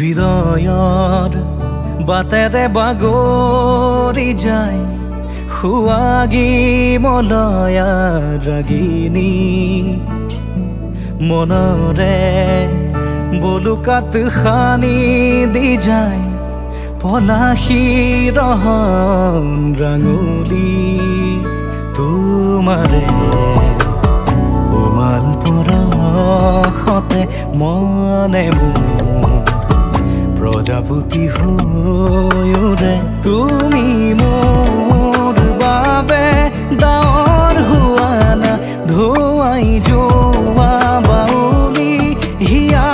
হৃদয়ৰ বাটেৰে বাগৰি যায় সুৱাগী মলয়া ৰাগিনী মনৰে বলুকাত খানি দি যায় পলাশী ৰহন ৰাঙলী তোমাৰে উমাল পৰশতে মনে মোৰ প্ৰজাপতি হৈৰে তুমি মোৰ বাবে ডাৱৰ হোৱা না ধুৱাই যোৱা বাউলি হিয়া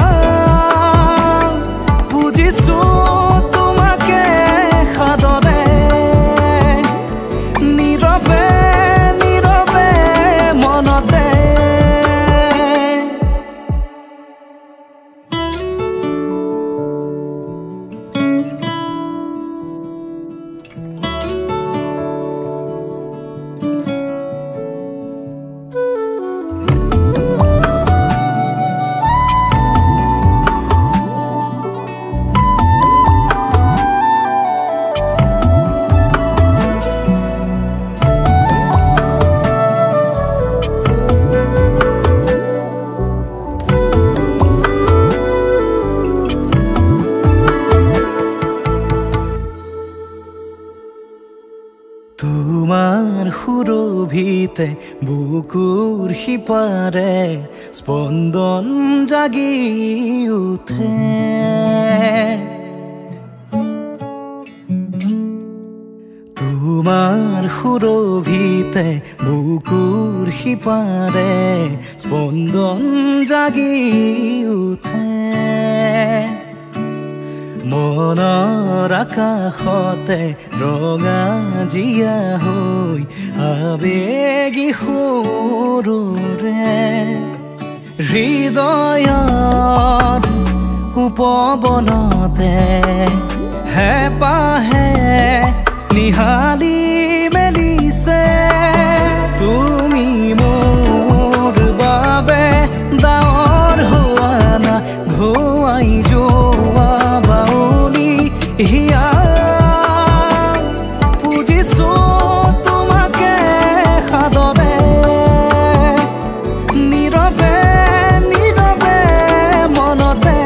বুজিছো তোমাকে সাদৰে নীৰৱে নীৰৱে মনতে তোমাৰ সুৰভিতে বুকুৰ সিপাৰে স্পন্দন জাগি উঠে তোমাৰ সুৰভিতে বুকুৰ সিপাৰে স্পন্দন জাগি উঠে মনৰ আকাশতে ৰঙা জিয়া হৈ আবেগী সুৰৰে হৃদয়ৰ উপবনতে হেঁপাহে নিহালি মেলিছে তুমি মোৰ বাবে ডাৱৰ হোৱা না ধুৱাই যোৱা হিয়া বুজিছো তোমাকে সাদৰে নীৰৱে নীৰৱে মনতে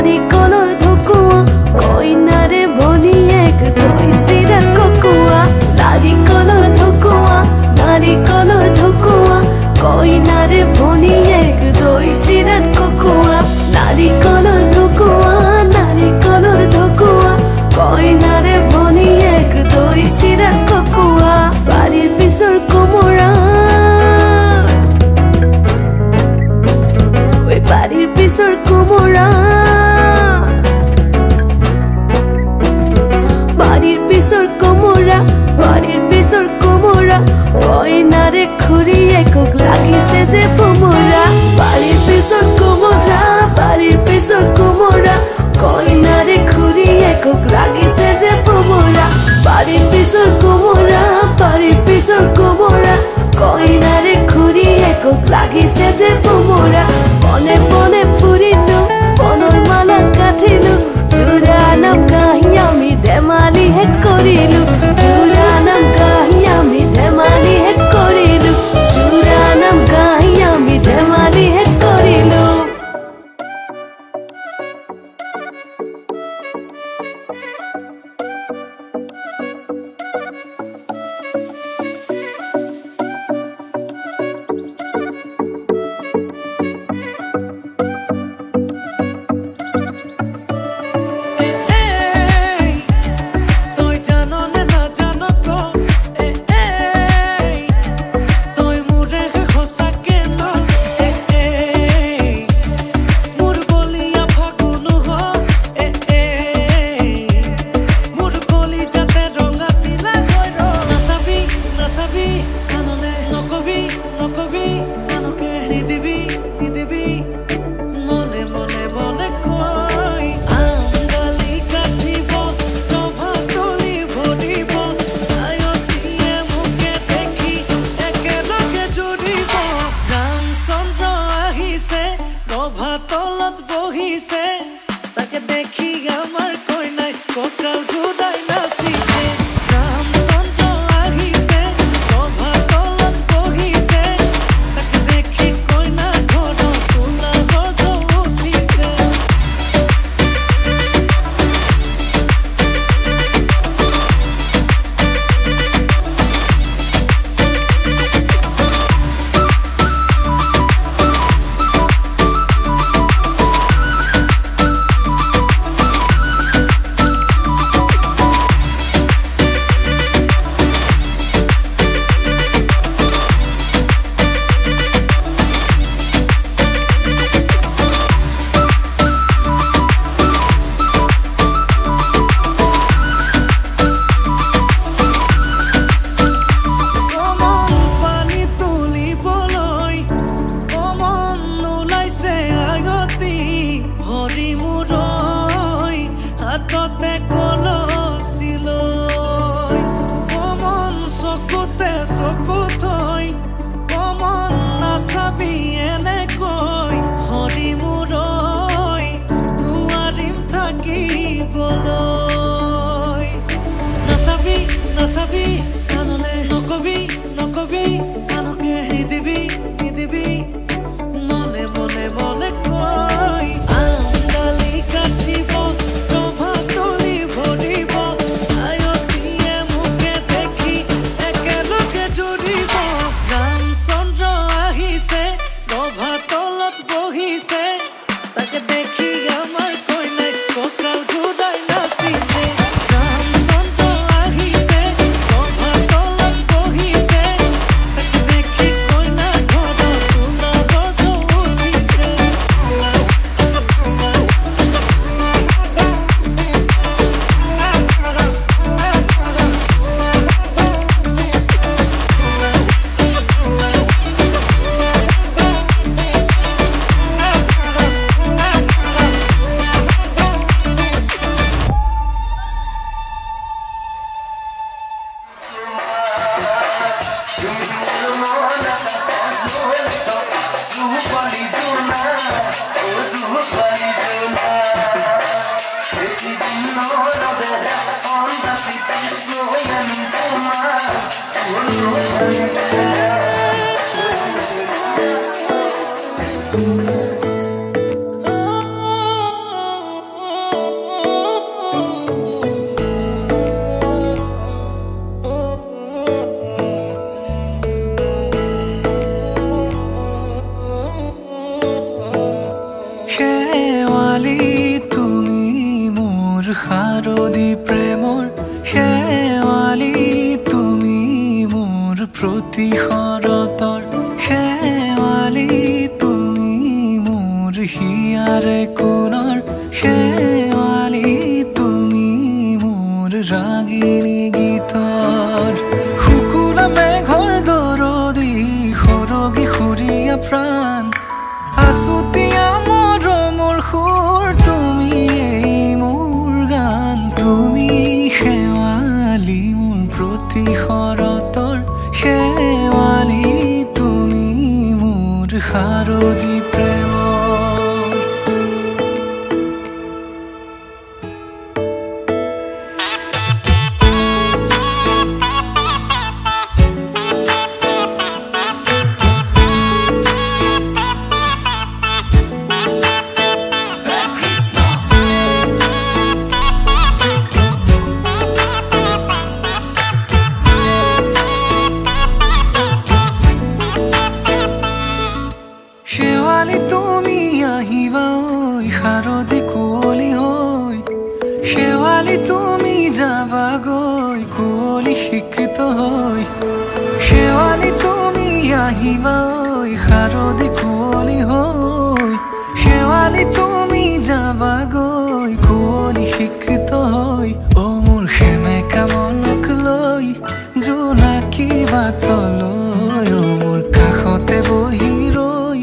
নাৰিকলৰ ঢকুৱা কইনাৰে ভনীয়েক দৈ চিৰা ককোৱা নাৰিকলৰ ঢকুৱা কইনাৰে ভনীয়েক দৈ চিৰা ককোৱা নাৰিকলৰ ঢকুৱা কইনাৰে ভনীয়েক দৈ চিৰা ককোৱা বাৰীৰ পিছৰ কোমোৰা বাড়ির পিছর কোমরা বাড়ির পিছর কোমরা কইনারে খুঁড়িয়ে কোক লাগিছে যে পোমরা বাড়ির পিছর কোমরা কইনারে খুঁড়িয়ে কোক লাগিছে যে পোমরা বাড়ির পিছর কোমরা কইনারে খুঁড়িয়ে কোক লাগিছে যে পোমরা পনে পনে ফুরিলো পনৰ মালা কাঠিলো জোৰা নাম গাহি আমি ধেমালি হেক কৰিলো জোৰা নাম গাহি আমি ধেমালি হেক কৰিলো জোৰা নাম গাহি আমি ধেমালি হেক কৰিলো শেৱালি তুমি মোৰ শাৰদী প্ৰেমৰ শেৱালি তুমি মোৰ প্ৰতি শৰতৰ শেৱালি তুমি মোৰ হিয়াৰে কোণৰ শেৱালি তুমি মোৰ ৰাগিনী গীতৰ শুকুলা মেঘৰ দৰদি সৰগী সুৰীয়া প্ৰাণ আছুতীয়া মৰমৰ সুৰ তুমি এই মোৰ গান তুমি শেৱালি মোৰ প্ৰতি শৰতৰ শেৱালি তুমি মোৰ শাৰদী প্ৰেমৰ শেৱালি তুমি আহিবা ঐ শাৰদী কুঁৱলী হৈ শেৱালি তুমি যাবাগৈ কুঁৱলী শিক্ষিত হৈ শেৱালি তুমি আহিবা ঐ শাৰদী কুঁৱলী হৈ শেৱালি তুমি যাবাগৈ কুঁৱলী শিক্ষিত হৈ অ মোৰ সেমেকা মনক লৈ জোনাকী বাটলৈ অ মোৰ কাষতে বহি ৰৈ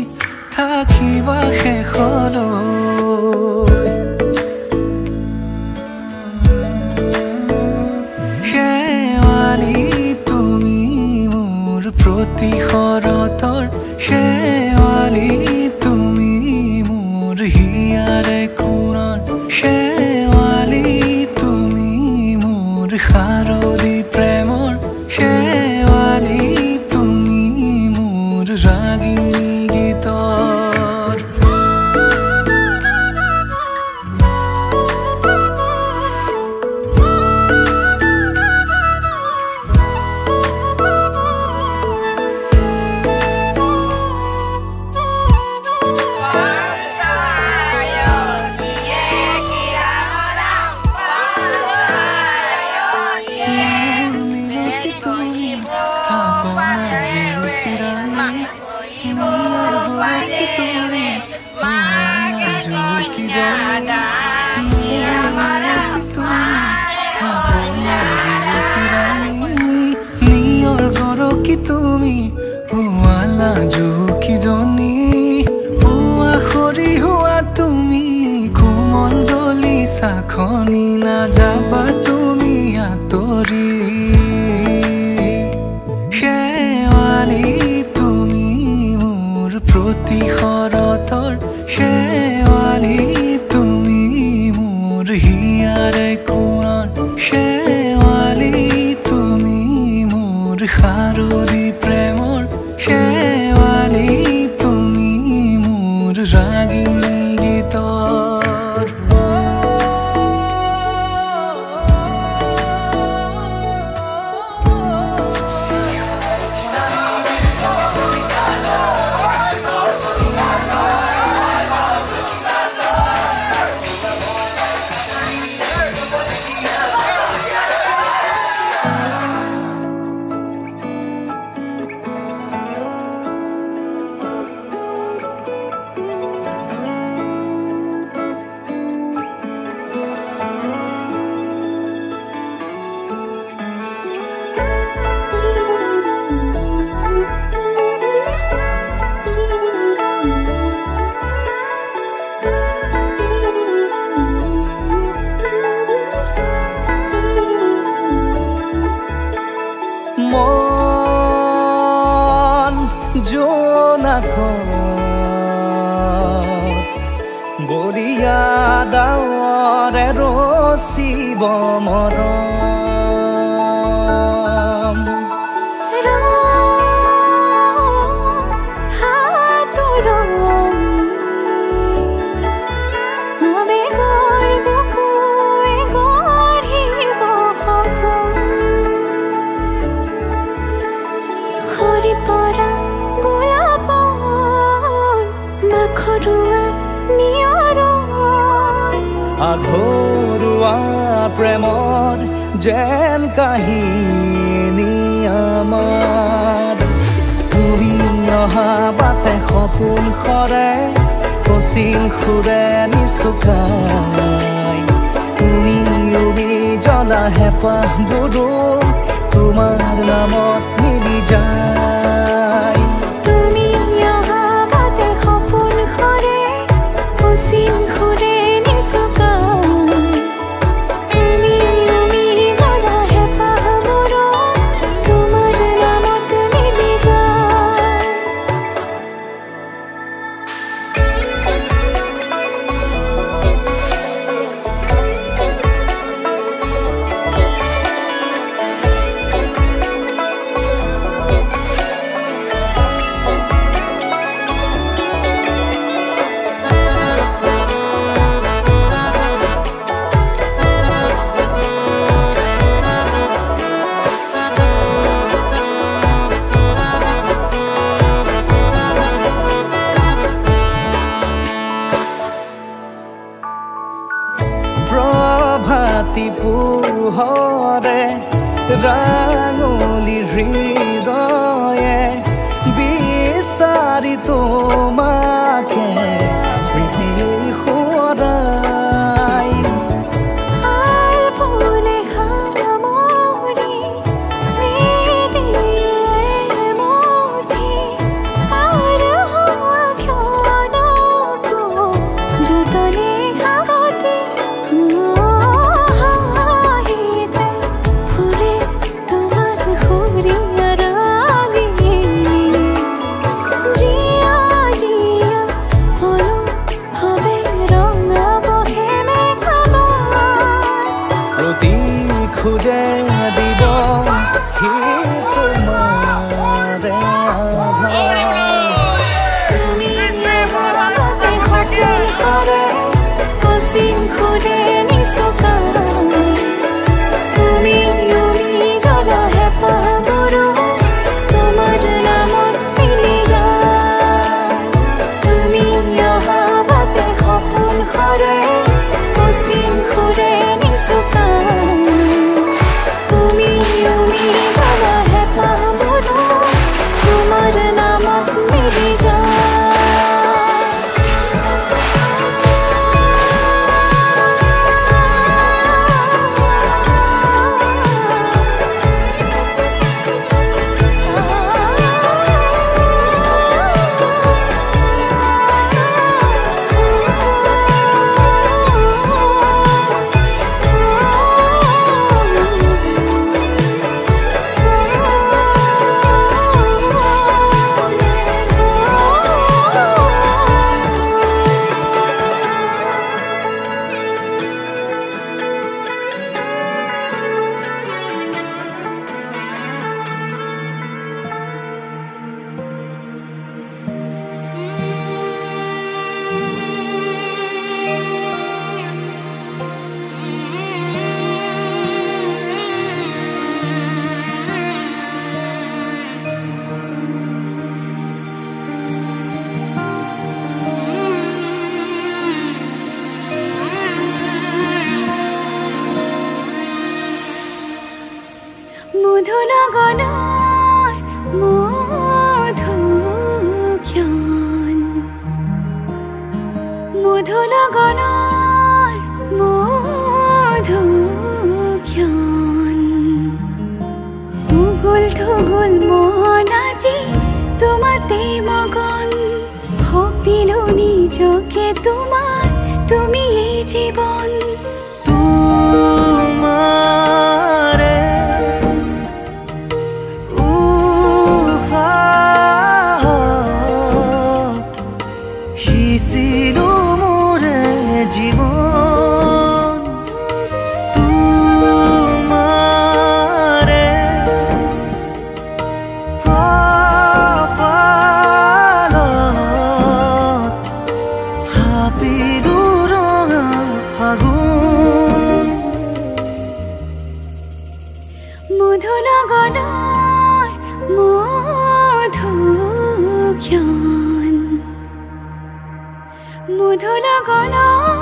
থাকিবা শেষলৈ শেৱালি তুমি মোৰ প্ৰতি শৰতৰ শেৱালি তুমি মোৰ হিয়াৰে কোণৰ শেৱালি তুমি মোৰ শাৰদী প্ৰেমৰ শেৱালি তুমি মোৰ ৰাগিনী গীতৰ নিয়ৰ গৰকি তুমি পুৱালা জুকি জনী পুৱা খৰি হোৱা তুমি কোমল দলি চাখনি নাযাবা তুমি আঁতৰি শেৱালি তুমি মোৰ প্ৰতি শৰতৰ শেৱালি তুমি মোৰ হিয়াৰে কোণৰ শেৱালি তুমি মোৰ শাৰদী প্ৰেমৰ শেৱালি তুমি মোৰ ৰাগিনী গীতৰ মন জোনাকত বলিয়া ডাৱৰে ৰচিব মৰম Para gola bon, makhorua niara আধৰুৱা প্ৰেমৰ যেন কাহিনী আমাৰ তুমি অহা বাটে সপোন সৰে কচিং সুৰে নিচুকাই তুমি উবি জ্বলা হেঁপাহবোৰো তোমাৰ নামত মিলি যায় তুমি অহা বাটে সপোন সৰে কচিং সুৰে পোহৰে ৰাঙলী হৃদয়ে বিচাৰি তোমাকে স্মৃতি সোঁৱৰাই খুঁজে দিব তুমি কচিং সুৰে নিচুকাই তুমি উবি জ্বলা হেঁপাহবোৰো তোমাৰ নামত মিলি যায় তুমি অহা বাটে সপোন সৰে কচিং সুৰে নিচুকাই মধুনগনৰ মধুক্ষণ মধুনগনৰ মধুক্ষণ উগুল থুগুল মন আজি তোমাতে মগন ভাবিলো নিজকে তোমাৰ তুমি এই জীৱন জীবন তোমাৰে কপালত ভাবিলো ৰঙা ফাগুন মধুনগনৰ মধুক্ষণ মধুনগনৰ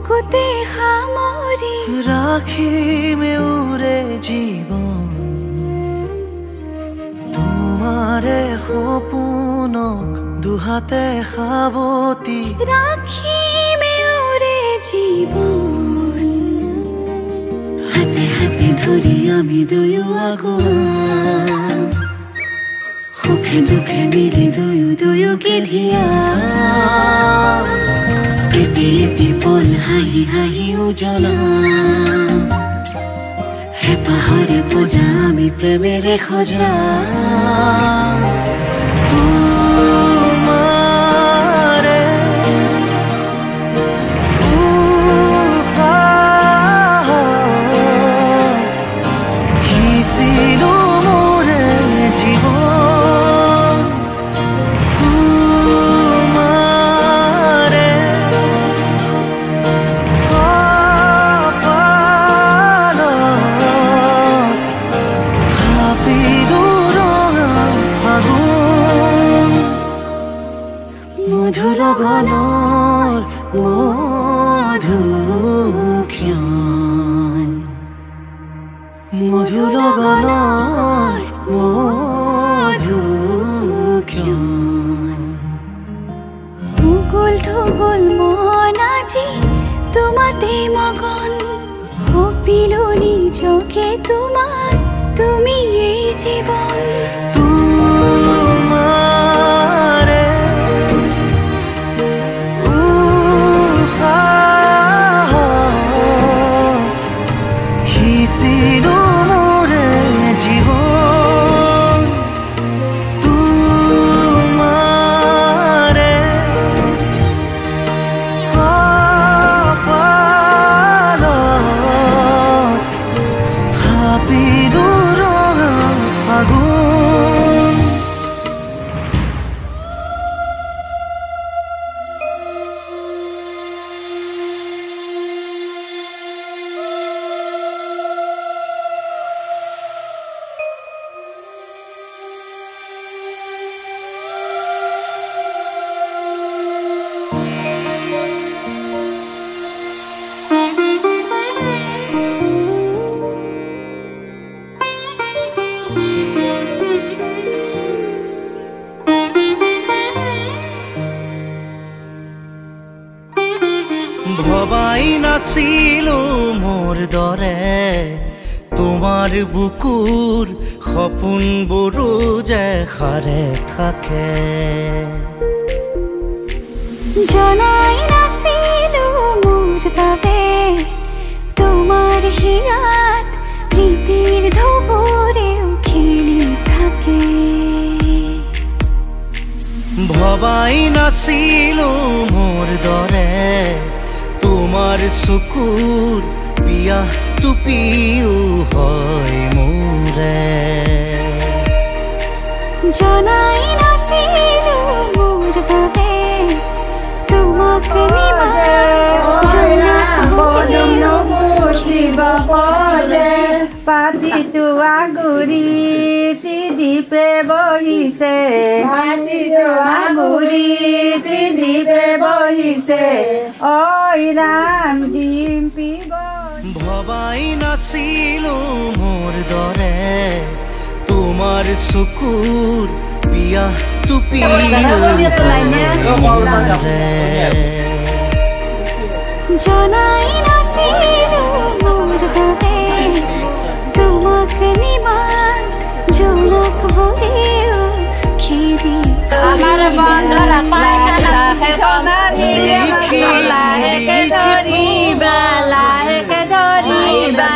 বুকুতে সামৰি ৰাখিমে উৰে জীৱন তোমাৰে সপোনক দুহাতে সাৱতি ৰাখিমে উৰে জীৱন হাতে হাতে ধৰি আমি দুয়ো আগুৱাম সুখে দুখে মিলি দুয়োকে ধিয়াম এটি এটি পল হাঁহি হাঁহি উজ্বলাম হেঁপাহৰে পূজা আমি প্ৰেমেৰে সজাম তোমাৰে উশাহত সিঁচিলো মোৰে জীৱন তোমাৰে কপালত থাপিলো ৰঙা ফাগুন মধুৰ গানৰ মধুক্ষণ মধুৰ গানৰ মধুক্ষণ ভূগোল থূগোল মন আজি তোমাতে মগন সপিলো নিজকে তোমাক তুমি এই জীৱন তোমাৰে উশাহত সিঁচিলো মোৰে জীৱন তোমাৰে কপালত থাপিলো ৰঙা ফাগুন ভবাই নাছিলো মোৰ দৰে তোমাৰ বুকুৰ সপোনবোৰো যে সাৰে থাকে জনাই নাছিলো মোৰ বাবে তোমাৰ হিয়াত প্ৰীতিৰ ধুবুৰেও খেলি থাকে ভবাই নাছিলো মোৰ দৰে তোমাৰ চকুৰ পিয়াহ টুপিও হয় মোৰে জনাই নাছিলো মোৰ বাবে তোমাক পাতিটো আগুৰি দ্বীপে বহিছে আগুৰি দ্বীপে বহিছে ঐ ৰাম ডিম্পিব ভবাই নাছিলো মোৰ দৰে তোমাৰ চকুৰ পিয়াহ টুপিও জনাই নাছিলো মোৰ বাবে তোমাক নিমাত জনক ভৰিও খেদি আমাৰ বন্ধৰ লাহেকে ধৰিবা লাহেকে ধৰিবা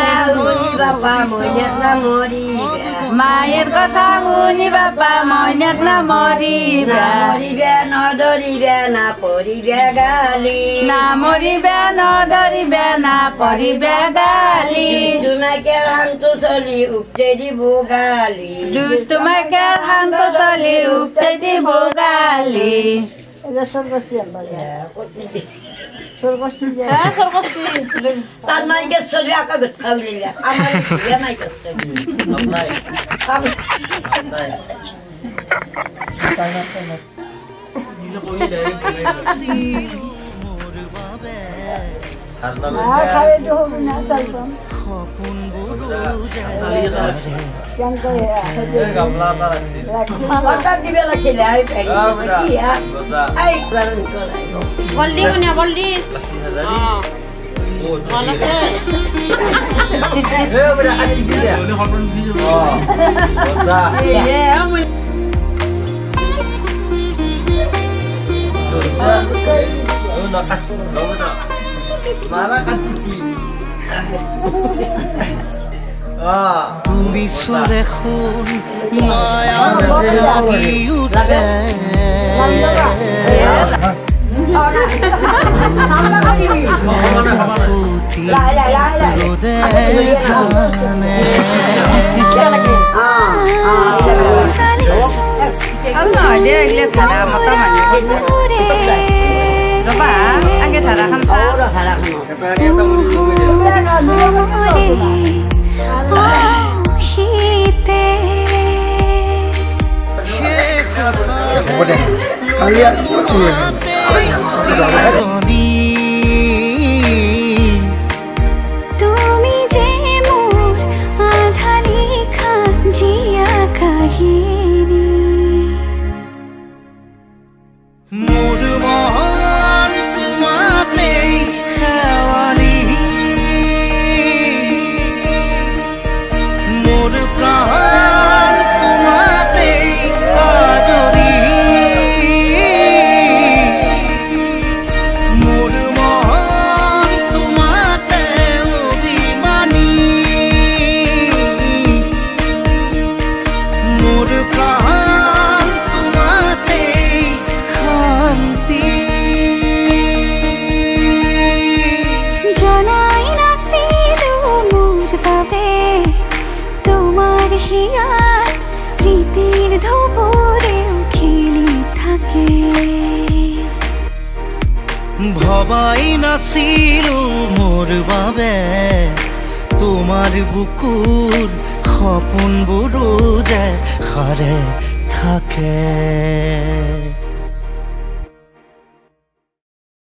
বাপা মইনাক নামৰিবা মায়েৰ কথা শুনি বাপা মইনাক নামৰিবা মৰিবে নধৰিবে না পৰিবে গালি না মৰিবে নধৰিবে না পৰিবে গালি জোনাকে হানটো চলি উপটে দিব গালি দুষ্টমাকে হানটো চলি উপটে দিব গালি তার মাইকে চলি আকা গত খাইলিলা আমার বিয়া মাইকে চলি সপোনবোৰ অৰ্ডাৰ দিব লাগিছিলে বলদি কোনে বলদি ভাল আছে তুমি চলে শুন মায়া জাগি উঠে রোদে জানে তুমি যে মোর আধা লেখা জিয়া কাহিনী মোর মন তোমাতেই খেৱালি মোৰ প্ৰাণ তোমাতেই আজৰি মোৰ মন তোমাতে অভিমানী মোৰ প্ৰাণ তোমাতেই শান্তি জনাই নাছিলো মোৰ বাবে তোমাৰ হিয়াত প্ৰীতিৰ ধুবুৰেও খেলি থাকে ভবাই নাছিলো মোৰ বাবে তোমাৰ বুকুৰ সপোনবোৰো যে সাৰে থাকে